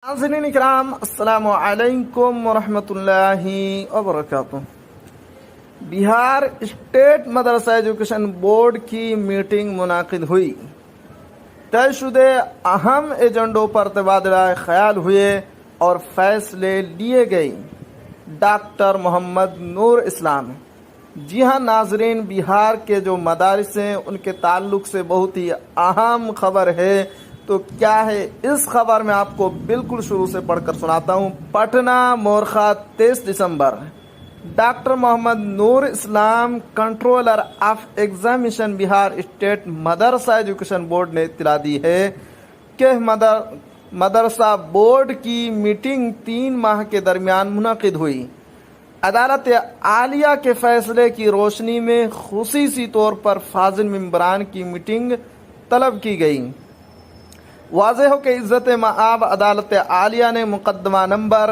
नाज़रीन इकराम, अस्सलामु अलैकुम वरहमतुल्लाहि वबरकातुह। Bihar state Madrasa education board की मीटिंग मुनाकिद हुई। तयशुदे अहम एजेंडों पर तबादला ख्याल हुए और फैसले लिए गए। डॉक्टर मोहम्मद नूर इस्लाम। जी हाँ नाजरीन, बिहार के जो मदारिस हैं उनके ताल्लुक से बहुत ही अहम खबर है। तो क्या है इस खबर में आपको बिल्कुल शुरू से पढ़कर सुनाता हूँ। पटना मोरखा 23 दिसंबर। Doctor Mohammad Noor Islam, controller of examination Bihar state Madrasa education board ने इत्तला दी है कि मदरसा बोर्ड की मीटिंग 3 माह के दरमियान मुनक़िद हुई। अदालत आलिया के फैसले की रोशनी में खुसूसी तौर पर फाजिल मेंबरान की मीटिंग तलब की गई। वाज़ेह हो कि इज़्ज़त मआब अदालत आलिया ने मुकदमा नंबर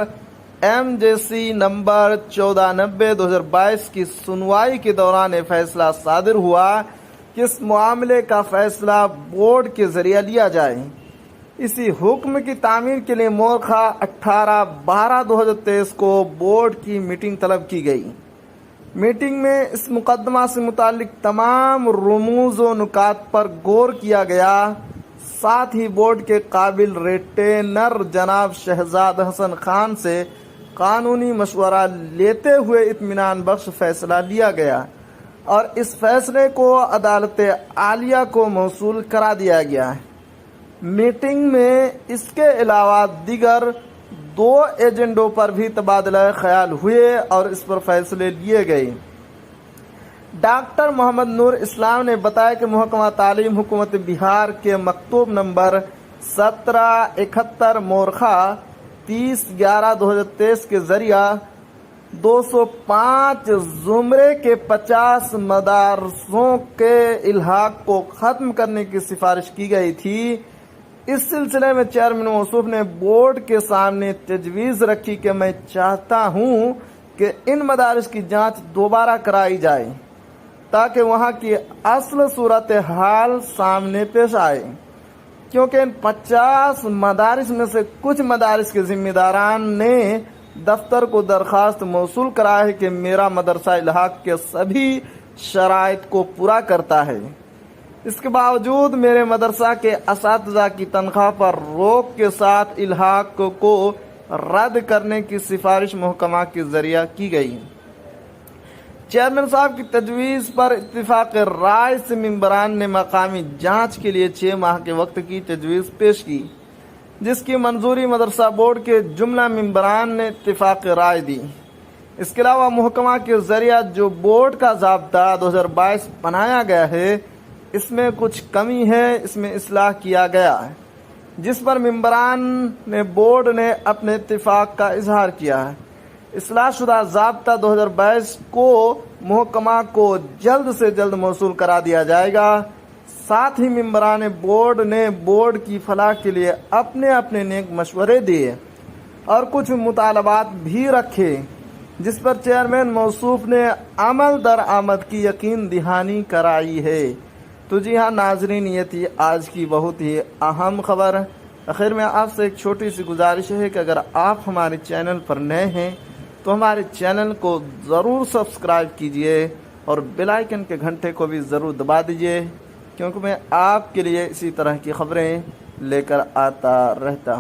MJC नंबर 1490/2022 की सुनवाई के दौरान ये फैसला सादिर हुआ कि इस मामले का फैसला बोर्ड के जरिए लिया जाए। इसी हुक्म की तामीर के लिए मोरखा 18/12/2023 को बोर्ड की मीटिंग तलब की गई। मीटिंग में इस मुकदमा से मुतालिक तमाम रुमूज़ व नुकात पर गौर किया गया। साथ ही बोर्ड के काबिल रिटेनर जनाब शहजाद हसन खान से कानूनी मशवरा लेते हुए इत्मीनान बख्श फैसला लिया गया और इस फैसले को अदालत आलिया को मौसूल करा दिया गया है। मीटिंग में इसके अलावा दीगर 2 एजेंडों पर भी तबादला ख्याल हुए और इस पर फैसले लिए गए। डॉक्टर मोहम्मद नूर इस्लाम ने बताया कि महकमा तालीम हुकूमत बिहार के मकतूब नंबर 1771 मोरखा 30/11/2023 के जरिया 205 जुमरे के 50 मदारसों के इल्हाक को ख़त्म करने की सिफारिश की गई थी। इस सिलसिले में चेयरमैन मौसूफ ने बोर्ड के सामने तजवीज़ रखी कि मैं चाहता हूँ कि इन मदारिस की जांच दोबारा कराई जाए ताकि वहाँ की असल सूरत हाल सामने पेश आए, क्योंकि इन 50 मदारिस में से कुछ मदारिस के जिम्मेदारान ने दफ्तर को दरख्वास्त मौसूल कराया है कि मेरा मदरसा इल्हाक के सभी शराइत को पूरा करता है। इसके बावजूद मेरे मदरसा के असातिज़ा की तनख्वाह पर रोक के साथ इल्हाक को रद्द करने की सिफारिश महकमा के जरिए की गई। चेयरमैन साहब की तजवीज़ पर इत्तिफाक राय से मेंबरान ने मकामी जांच के लिए 6 माह के वक्त की तजवीज़ पेश की, जिसकी मंजूरी मदरसा बोर्ड के जुमला मेंबरान ने इत्तिफाक राय दी। इसके अलावा महकमा के जरिए जो बोर्ड का ज़ाब्ता 2022 बनाया गया है, इसमें कुछ कमी है, इसमें इस्लाह किया गया है, जिस पर मेंबरान ने बोर्ड ने अपने इत्तिफाक का इजहार किया है। इस्लाह शुदा ज़ाब्ता 2022 को महकमा को जल्द से जल्द मौसूल करा दिया जाएगा। साथ ही मेंबरान बोर्ड ने बोर्ड की फलाह के लिए अपने अपने नेक मशवरे दिए और कुछ मुतालबात भी रखे, जिस पर चेयरमैन मौसूफ ने अमल दरआमद की यकीन दहानी कराई है। तो जी हाँ नाजरीन, ये थी आज की बहुत ही अहम खबर। आखिर में आपसे एक छोटी सी गुजारिश है कि अगर आप हमारे चैनल पर नए हैं तो हमारे चैनल को ज़रूर सब्सक्राइब कीजिए और बेल आइकन के घंटे को भी ज़रूर दबा दीजिए, क्योंकि मैं आपके लिए इसी तरह की खबरें लेकर आता रहता हूँ।